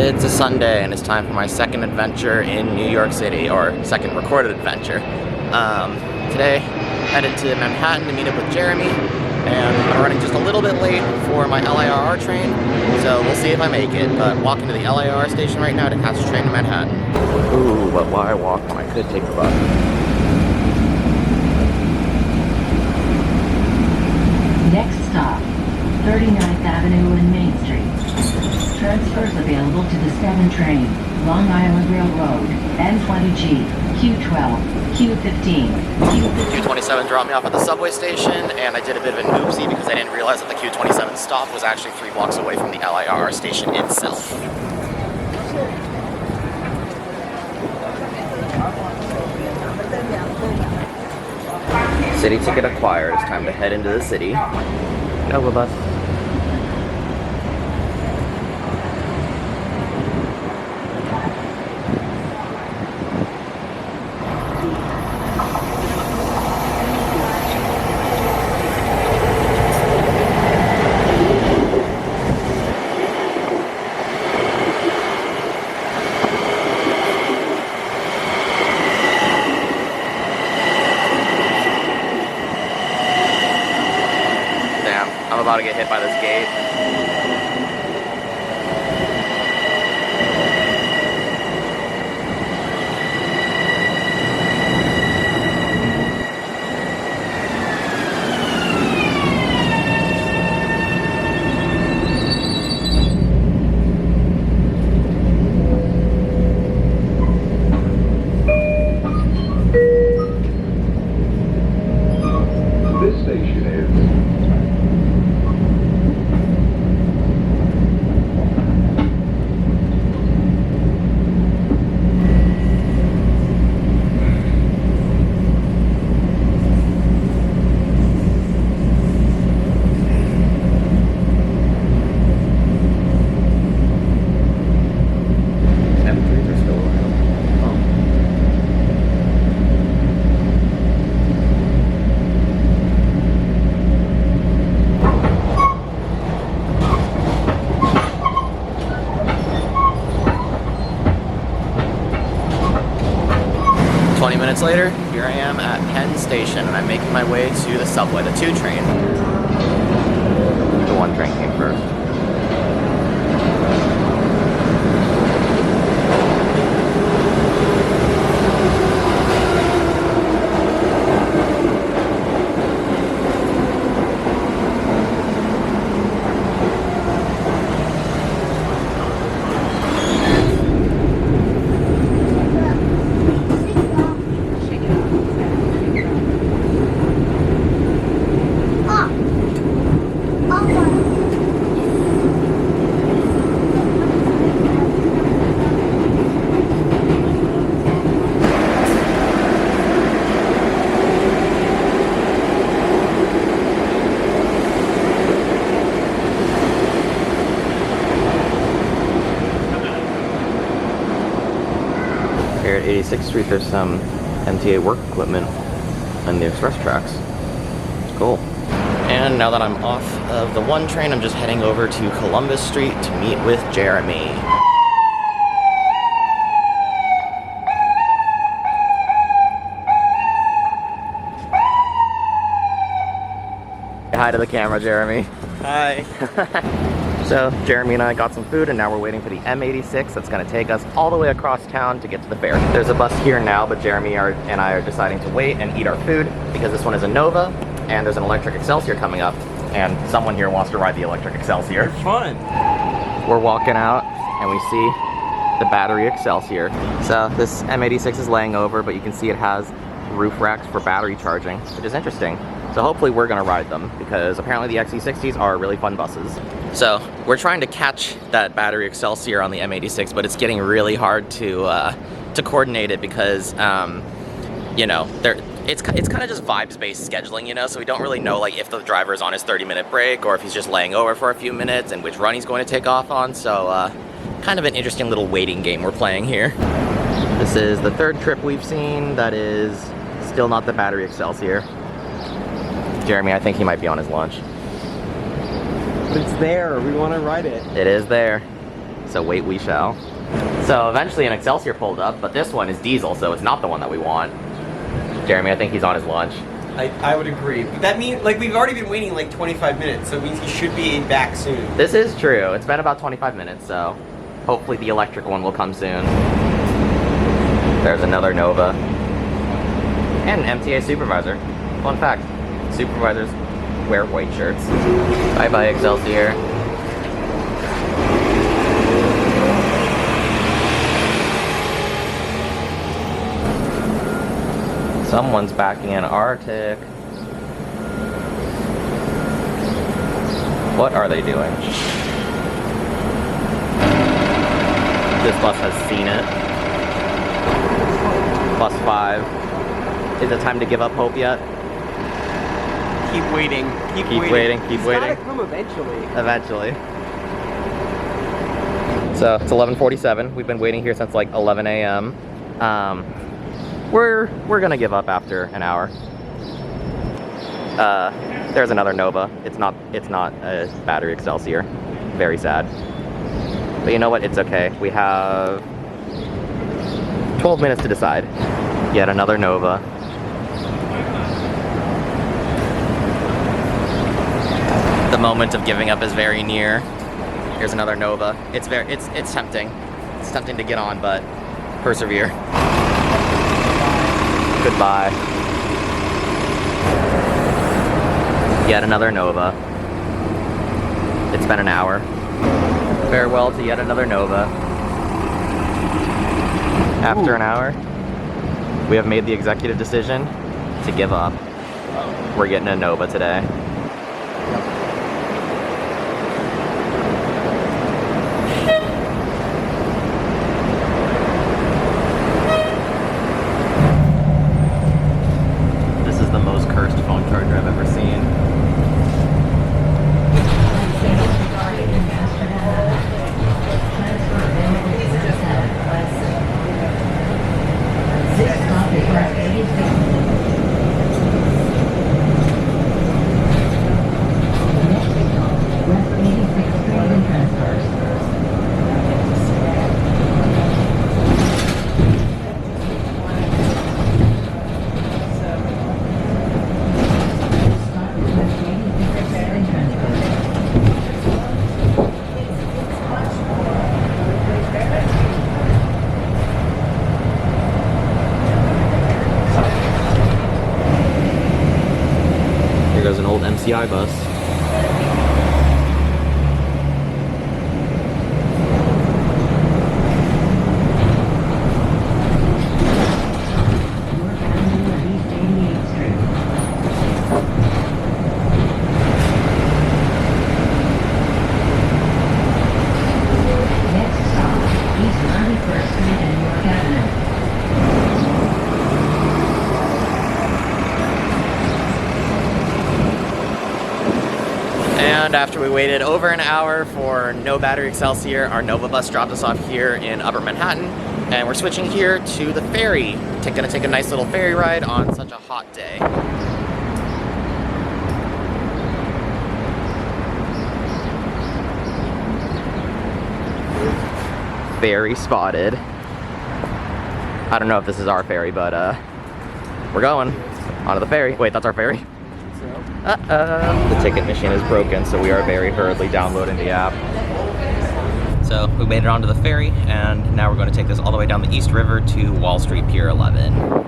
It's a Sunday and it's time for my second adventure in New York City, or second recorded adventure. Today, headed to Manhattan to meet up with Jeremy, and I'm running just a little bit late for my LIRR train, so we'll see if I make it. But walking to the LIRR station right now to catch a train to Manhattan. Ooh, but why walk when I could take the bus? Next stop, 39th Avenue and Main Street. Transfers available to the 7 train, Long Island Railroad, N20G, Q12, Q15, Q27 dropped me off at the subway station, and I did a bit of an oopsie because I didn't realize that the Q27 stop was actually 3 blocks away from the LIRR station itself. City ticket acquired. It's time to head into the city. Nova bus. I'm about to get hit by this gate. 20 minutes later, here I am at Penn Station, and I'm making my way to the subway, the 2 train. The 1 train came first. Here at 86th Street, there's some MTA work equipment on the express tracks. It's cool. And now that I'm off of the 1 train, I'm just heading over to Columbus Street to meet with Jeremy. Say hi to the camera, Jeremy. Hi. So, Jeremy and I got some food, and now we're waiting for the M86 that's going to take us all the way across town to get to the fair. There's a bus here now, but Jeremy and I are deciding to wait and eat our food because this one is a Nova, and there's an electric Excelsior coming up, and someone here wants to ride the electric Excelsior. Fun. We're walking out, and we see the battery Excelsior. So, this M86 is laying over, but you can see it has roof racks for battery charging, which is interesting. So hopefully we're gonna ride them, because apparently the XC60s are really fun buses. So we're trying to catch that battery Excelsior on the M86, but it's getting really hard to coordinate it because, you know, it's kind of just vibes-based scheduling, you know, so we don't really know like if the driver is on his 30-minute break or if he's just laying over for a few minutes and which run he's going to take off on. So kind of an interesting little waiting game we're playing here. This is the 3rd trip we've seen that is still not the battery Excelsior. Jeremy, I think he might be on his lunch. But it's there. We want to ride it. It is there. So wait we shall. So eventually an Excelsior pulled up, but this one is diesel, so it's not the one that we want. Jeremy, I think he's on his lunch. I would agree. But that means, like, we've already been waiting like 25 minutes, so it means he should be back soon. This is true. It's been about 25 minutes, so hopefully the electric one will come soon. There's another Nova. And an MTA supervisor. Fun fact, supervisors wear white shirts. Bye-bye, Excelsior. Someone's backing an Arctic. What are they doing? This bus has seen it. Bus 5. Is it time to give up hope yet? Keep waiting. Keep waiting. Keep He's waiting. gotta come eventually. Eventually. So it's 11:47. We've been waiting here since like 11 a.m. We're gonna give up after an hour. There's another Nova. It's not a battery Excelsior. Very sad. But you know what? It's okay. We have 12 minutes to decide. Yet another Nova. The moment of giving up is very near. Here's another Nova. It's tempting. It's tempting to get on, but persevere. Goodbye. Yet another Nova. It's been an hour. Farewell to yet another Nova. After an hour, we have made the executive decision to give up. We're getting a Nova today. This is the most cursed phone charger I've ever seen. There's an old MCI bus. Next stop, East 91st Street and York Avenue. And after we waited over an hour for no battery Excelsior, our Nova bus dropped us off here in Upper Manhattan, and we're switching here to the ferry. Gonna take a nice little ferry ride on such a hot day. Ferry spotted. I don't know if this is our ferry, but we're going onto the ferry. Wait, that's our ferry? The ticket machine is broken, so we are very hurriedly downloading the app. So we made it onto the ferry, and now we're going to take this all the way down the East River to Wall Street Pier 11.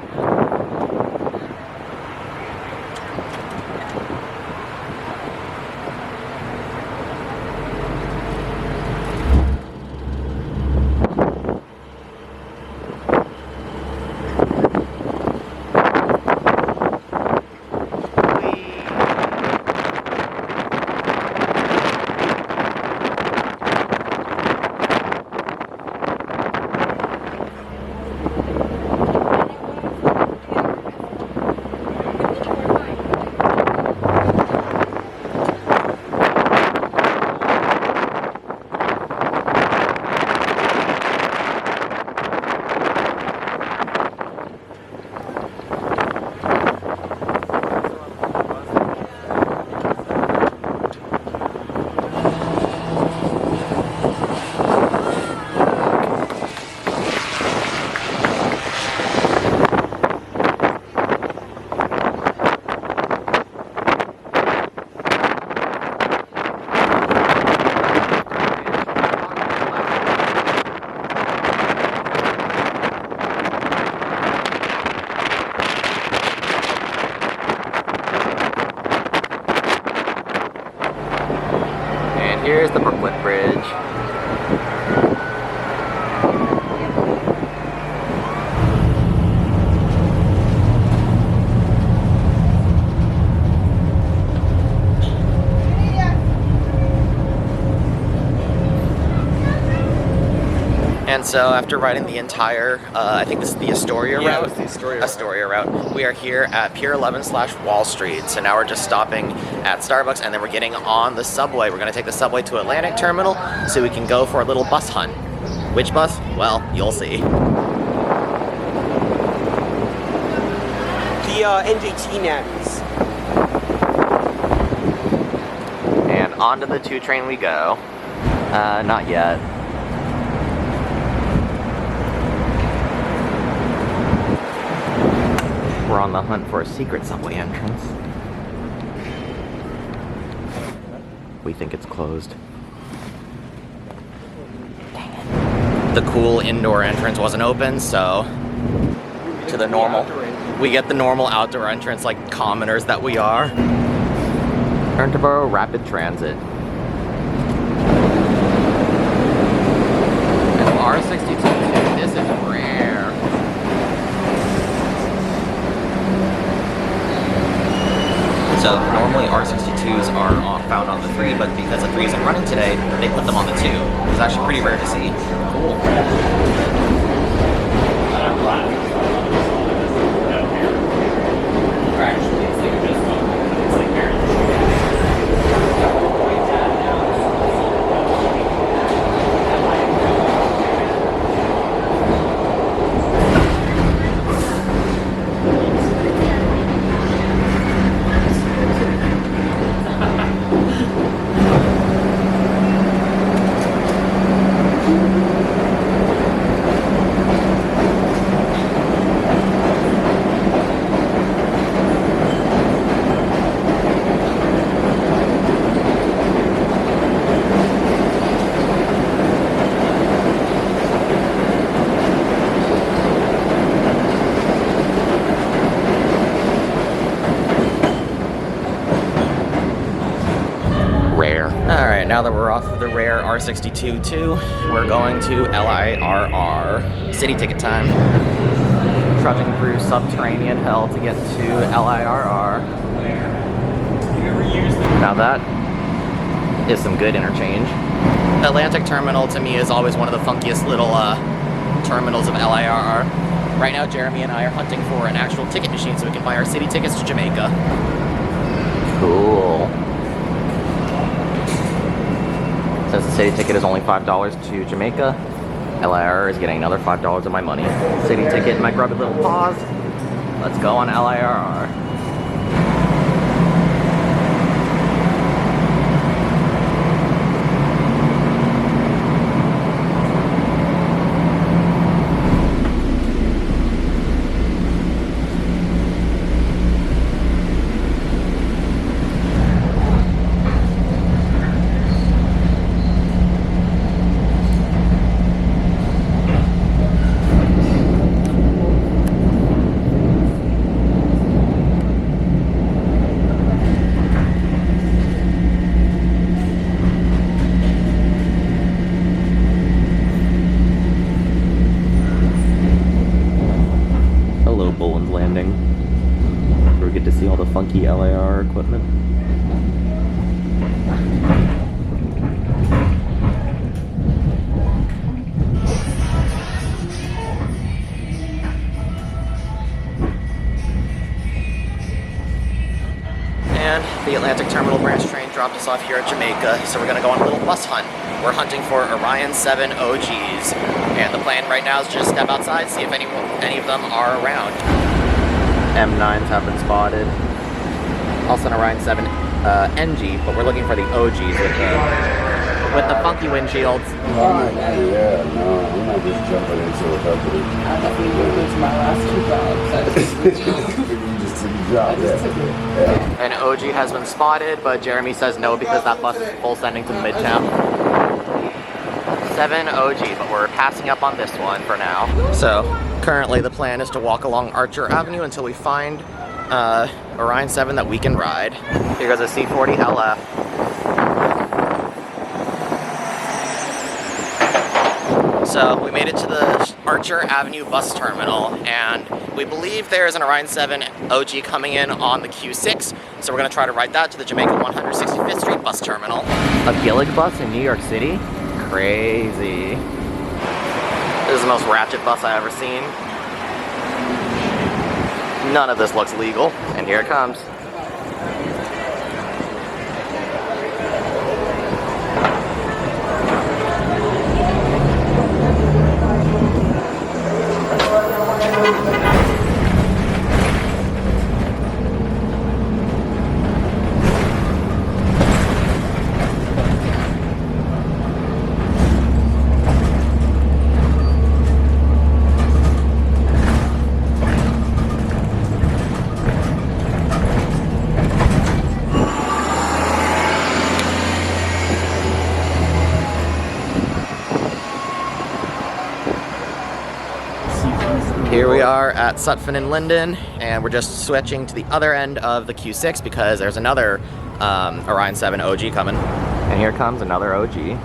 And so after riding the entire, I think this is the Astoria Yeah, route. it's the Astoria route. We are here at Pier 11/Wall Street. So now we're just stopping at Starbucks and then we're getting on the subway. We're gonna take the subway to Atlantic Terminal so we can go for a little bus hunt. Which bus? Well, you'll see. The NJT Navvies. And onto the 2 train we go. Not yet. We're on the hunt for a secret subway entrance. We think it's closed. Dang it. The cool indoor entrance wasn't open, so to the normal. We get the normal outdoor entrance like commoners that we are. Turntoboro Rapid Transit. And R62 too, this is rare. So normally R62s are found on the 3, but because the 3 isn't running today, they put them on the 2. It's actually pretty rare to see. Cool. Alright, now that we're off of the rare R62 too, we're going to LIRR. City ticket time. Trudging through subterranean hell to get to LIRR. Now that is some good interchange. Atlantic Terminal to me is always one of the funkiest little terminals of LIRR. Right now Jeremy and I are hunting for an actual ticket machine so we can buy our city tickets to Jamaica. Cool. Since the city ticket is only $5 to Jamaica, LIRR is getting another $5 of my money. City ticket, my grubby little paws. Let's go on LIRR. Where we get to see all the funky LIR equipment. And the Atlantic Terminal branch train dropped us off here at Jamaica, so we're gonna go on a little bus hunt. We're hunting for Orion VII OGs, and the plan right now is just step outside, see if any of them are around. M9s have been spotted. Also an Orion VII NG, but we're looking for the OGs with the funky windshields. Yeah, no, I'm not just jumping into a company. I thought we would lose my last 2 jobs. You just took a job, yeah. An OG has been spotted, but Jeremy says no because that bus is full sending to Midtown. 7 OG, but we're passing up on this one for now. So currently the plan is to walk along Archer Avenue until we find Orion 7 that we can ride. Here goes a C40 LF. So we made it to the Archer Avenue bus terminal, and we believe there's an Orion 7 OG coming in on the Q6, so we're going to try to ride that to the Jamaica 165th Street bus terminal. A Gillig bus in New York City? Crazy. the most ratchet bus I've ever seen. None of this looks legal, and here it comes. Here we are at Zutphen and Linden, and we're just switching to the other end of the Q6 because there's another Orion VII OG coming. And here comes another OG.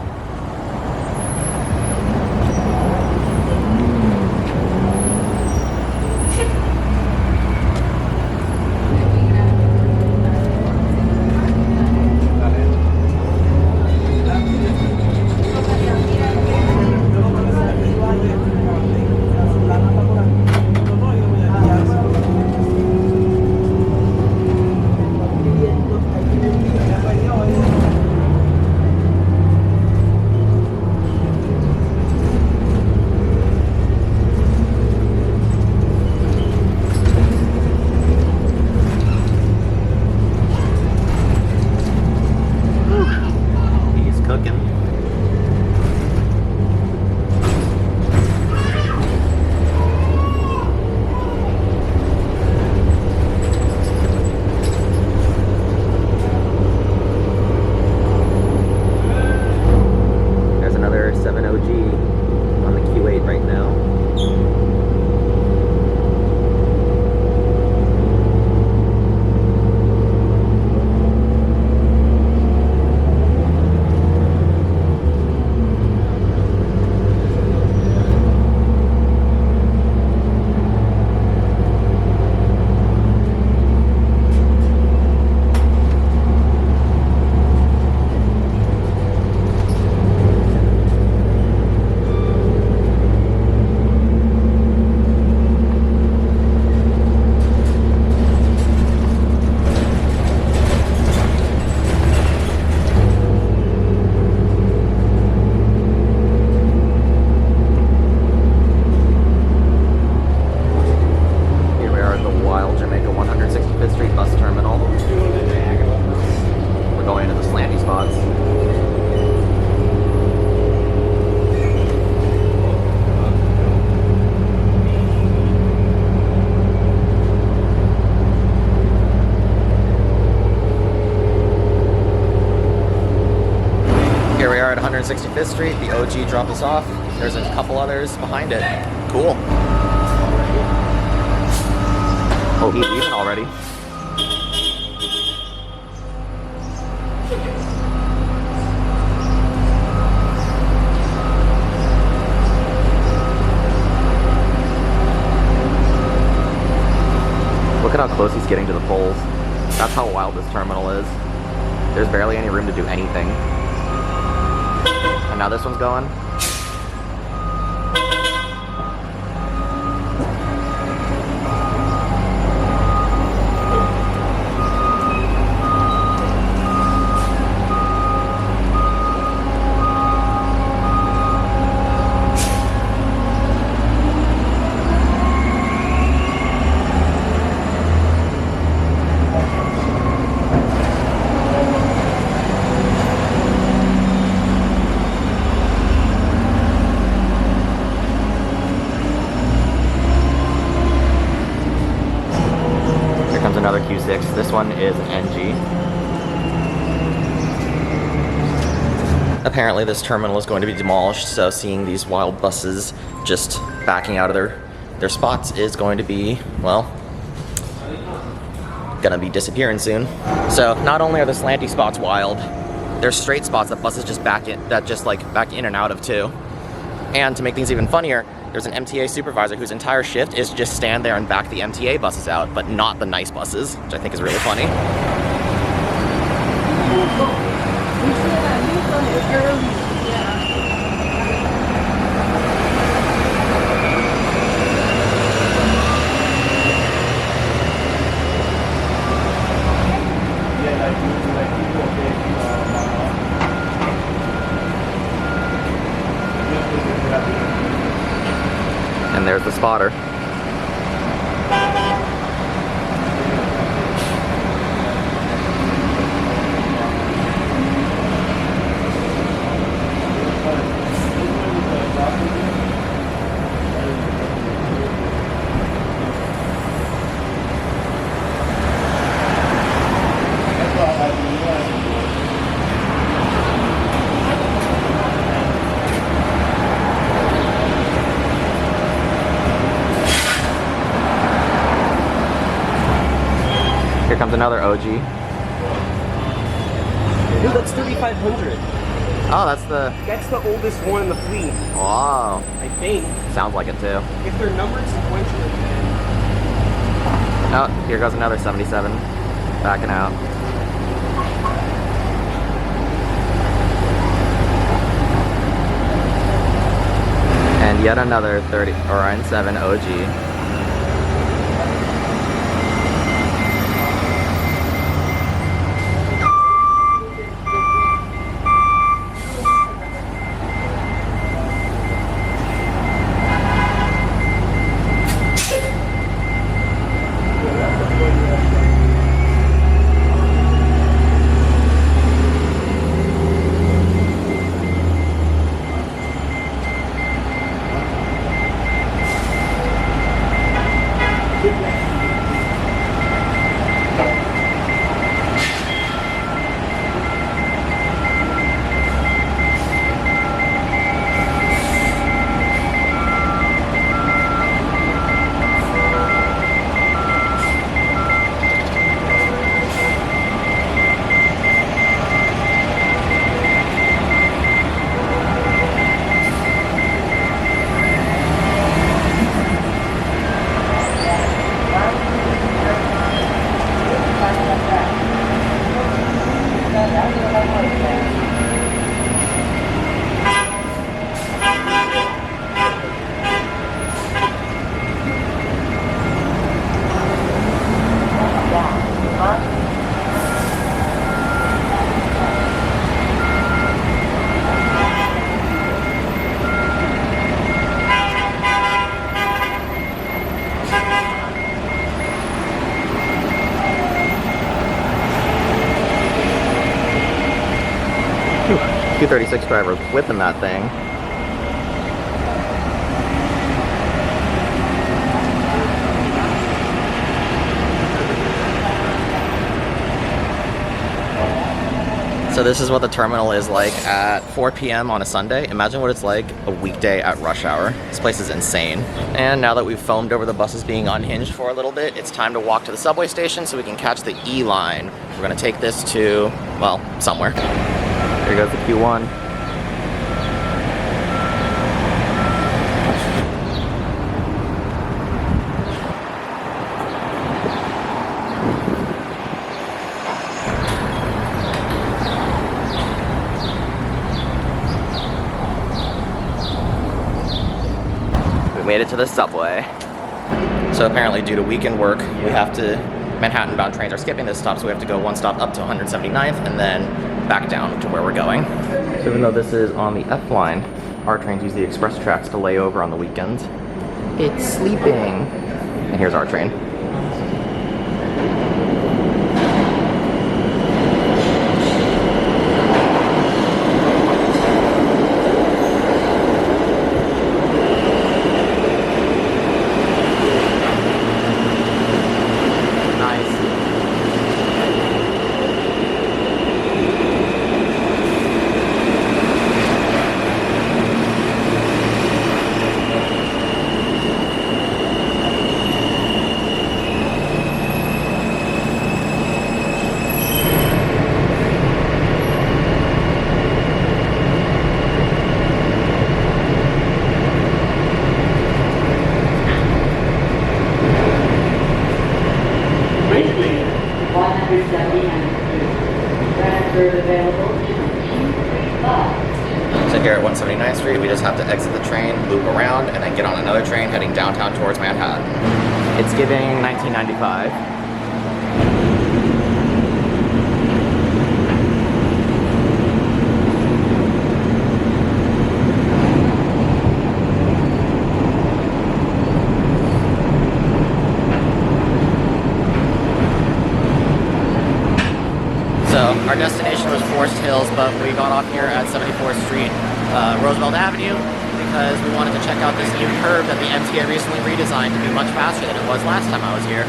Here we are at 165th Street. The OG dropped us off. There's a couple others behind it. Cool. Oh, he's leaving already. Look at how close he's getting to the poles. That's how wild this terminal is. There's barely any room to do anything. And now this one's going. Another Q6. This one is an NG. Apparently this terminal is going to be demolished, so seeing these wild buses just backing out of their spots is going to be, well, gonna be disappearing soon. So not only are the slanty spots wild, there's straight spots that buses just back in and out of too. And to make things even funnier, there's an MTA supervisor whose entire shift is just stand there and back the MTA buses out, but not the nice buses, which I think is really funny. And there's the spotter. Here comes another OG. Dude, that's 3500. Oh, that's the... That's the oldest one in the fleet, Wow. I think. Sounds like it too. If they're numbered sequentially, then... Oh, here goes another 77. Backing out. And yet another Orion VII OG. Q36 driver whipping that thing. So this is what the terminal is like at 4 p.m. on a Sunday. Imagine what it's like a weekday at rush hour. This place is insane. And now that we've foamed over the buses being unhinged for a little bit, it's time to walk to the subway station so we can catch the E line. We're gonna take this to, well, somewhere. Here goes the Q1. We made it to the subway. So apparently due to weekend work, we have to, Manhattan bound trains are skipping this stop, so we have to go one stop up to 179th and then back down to where we're going. So even though this is on the F line, our trains use the express tracks to lay over on the weekends. It's sleeping. And here's our train. So here at 179th Street, we just have to exit the train, loop around, and then get on another train heading downtown towards Manhattan. It's giving 1995. Forest Hills, but we got off here at 74th Street, Roosevelt Avenue, because we wanted to check out this new curve that the MTA recently redesigned to be much faster than it was last time I was here.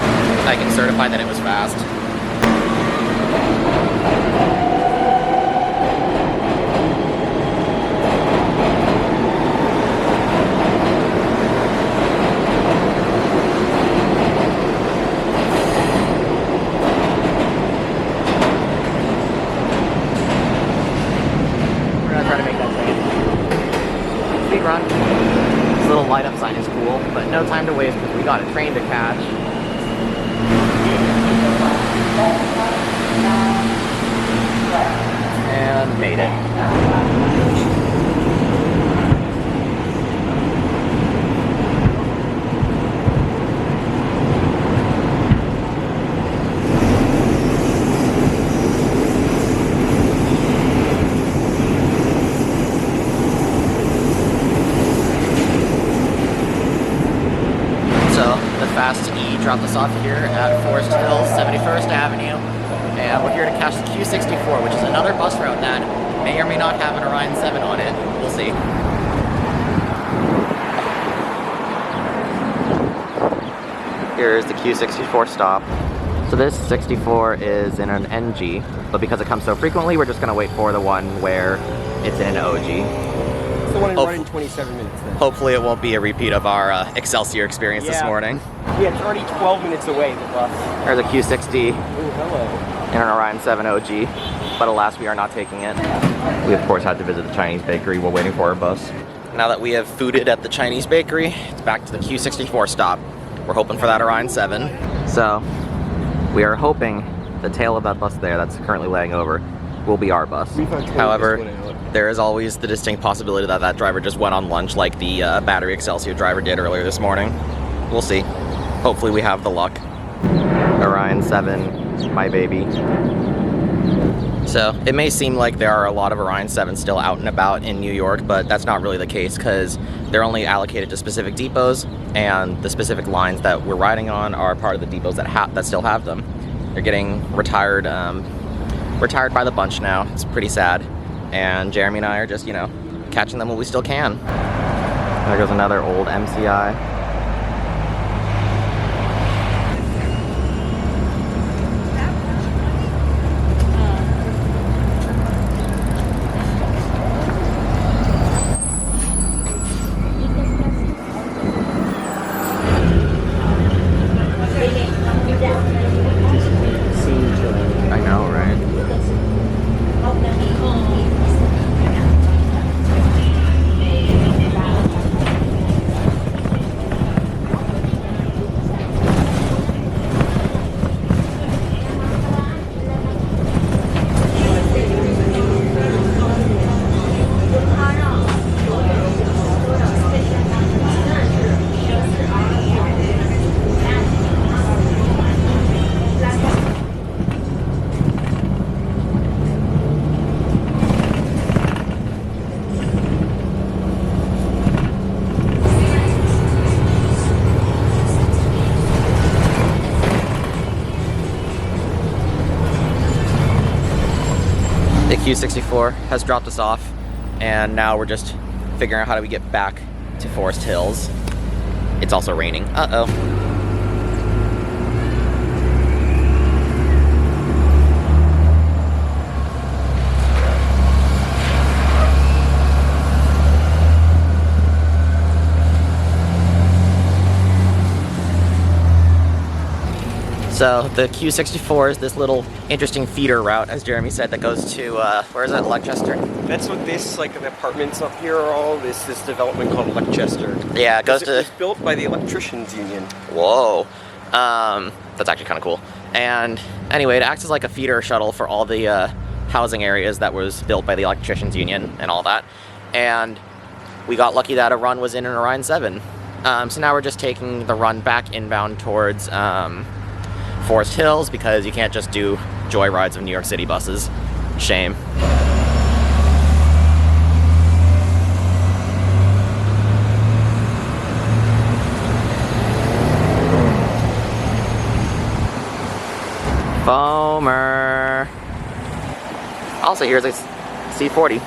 I can certify that it was fast. Run. This little light up sign is cool, but no time to waste because we got a train to catch. And made it. Fast E dropped us off here at Forest Hills, 71st Avenue, and we're here to catch the Q64, which is another bus route that may or may not have an Orion 7 on it. We'll see. Here's the Q64 stop. So this 64 is in an NG, but because it comes so frequently, we're just going to wait for the one where it's in an OG. It's the one running 27 minutes then. Hopefully it won't be a repeat of our Excelsior experience this morning. Yeah, it's already 12 minutes away, the bus. There's a Q60 Ooh, hello. in an Orion 7 OG, but alas, we are not taking it. We of course had to visit the Chinese bakery while waiting for our bus. Now that we have fooded at the Chinese bakery, it's back to the Q64 stop. We're hoping for that Orion 7. So, we are hoping the tail of that bus there that's currently laying over will be our bus. However, there is always the distinct possibility that that driver just went on lunch like the battery Excelsior driver did earlier this morning. We'll see. Hopefully we have the luck. Orion 7, my baby. So, it may seem like there are a lot of Orion 7s still out and about in New York, but that's not really the case because they're only allocated to specific depots, and the specific lines that we're riding on are part of the depots that still have them. They're getting retired by the bunch now. It's pretty sad. And Jeremy and I are just, you know, catching them while we still can. There goes another old MCI. I know, right? The Q64 has dropped us off, and now we're just figuring out how do we get back to Forest Hills. It's also raining. Uh-oh. So the Q64 is this little interesting feeder route, as Jeremy said, that goes to, where is it, Leicester? That's what this, like the apartments up here are all, this development called Leicester. Yeah, it goes to... It was built by the Electricians Union. Whoa. That's actually kind of cool. And anyway, it acts as like a feeder shuttle for all the housing areas that was built by the Electricians Union and all that. And we got lucky that a run was in an Orion 7. So now we're just taking the run back inbound towards Forest Hills because you can't just do joyrides of New York City buses. Shame. Foamer. Also, here's a C40.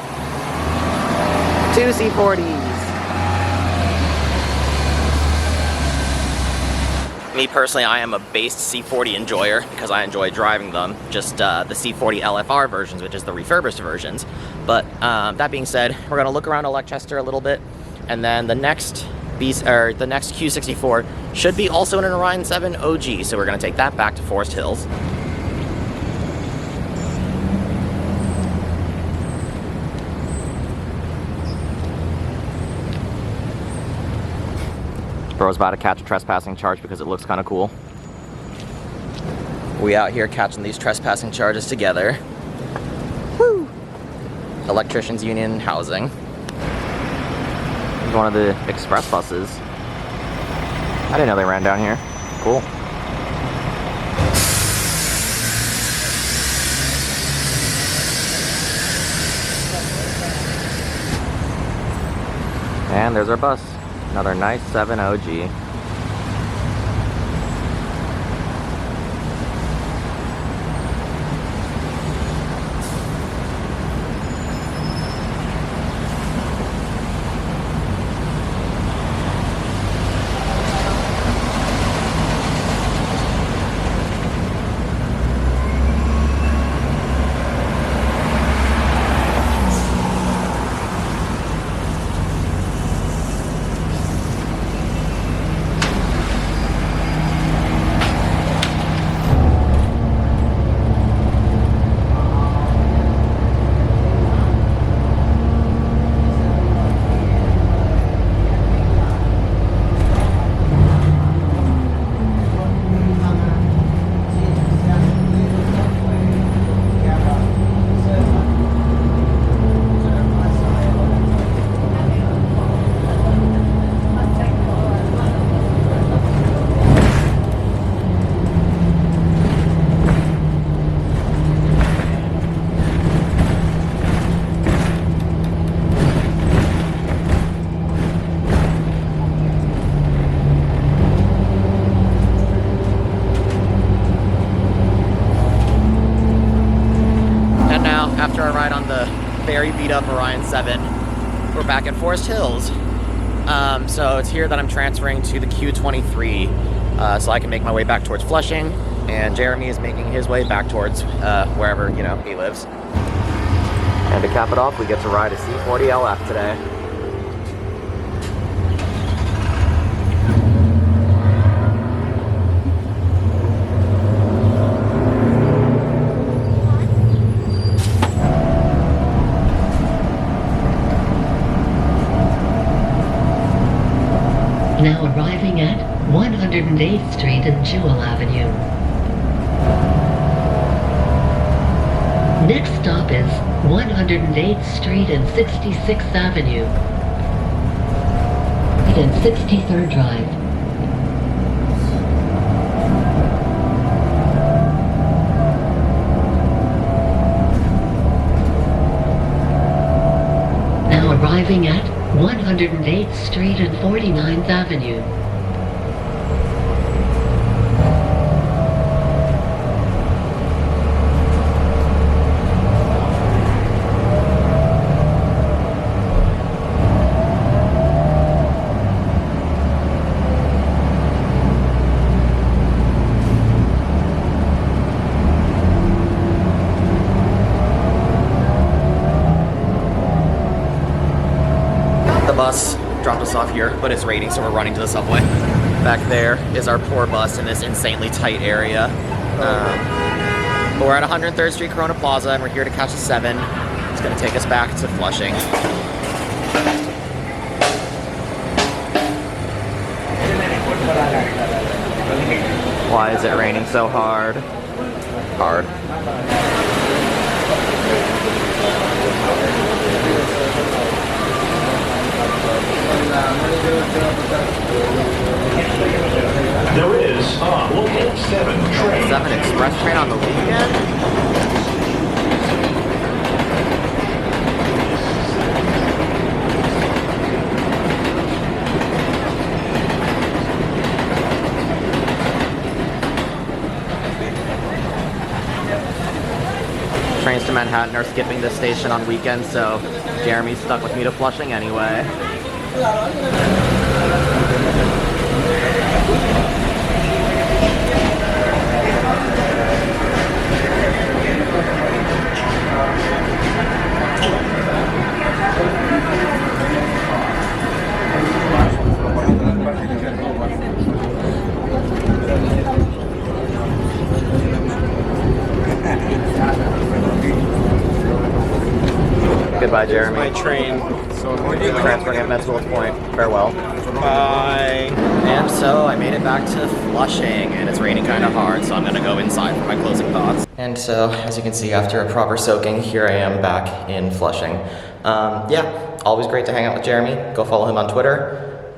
2 C40s. Me personally, I am a based C40 enjoyer because I enjoy driving them. Just the C40 LFR versions, which is the refurbished versions. But that being said, we're gonna look around Leicester a little bit, and then the next Q64 should be also an Orion VII OG. So we're gonna take that back to Forest Hills. Bro's about to catch a trespassing charge because it looks kind of cool. We out here catching these trespassing charges together. Woo! Electricians Union housing. This is one of the express buses. I didn't know they ran down here. Cool. And there's our bus. Another nice 7 OG. After our ride on the very beat up Orion VII, we're back at Forest Hills. So it's here that I'm transferring to the Q23 so I can make my way back towards Flushing, and Jeremy is making his way back towards wherever, you know, he lives. And to cap it off, we get to ride a C40 LF today. Now arriving at 108th Street and Jewel Avenue. Next stop is 108th Street and 66th Avenue. And 63rd Drive. Now arriving at 108th Street and 49th Avenue. Bus dropped us off here, but it's raining, so we're running to the subway. Back there is our poor bus in this insanely tight area. But we're at 103rd Street Corona Plaza, and we're here to catch the 7. It's going to take us back to Flushing. Why is it raining so hard? Hard. There is a local 7 train. 7 express train on the weekend? Trains to Manhattan are skipping this station on weekends, so Jeremy's stuck with me to Flushing anyway. Goodbye, Jeremy. My train. So Transferring at Metzwill's Point. Farewell. Bye. And so I made it back to Flushing, and it's raining kind of hard, so I'm gonna go inside for my closing thoughts. And so, as you can see, after a proper soaking, here I am back in Flushing. Yeah, always great to hang out with Jeremy. Go follow him on Twitter.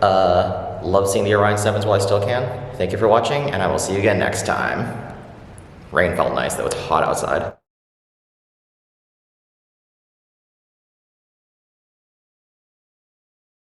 Love seeing the Orion 7s while I still can. Thank you for watching, and I will see you again next time. Rain felt nice, though it's hot outside.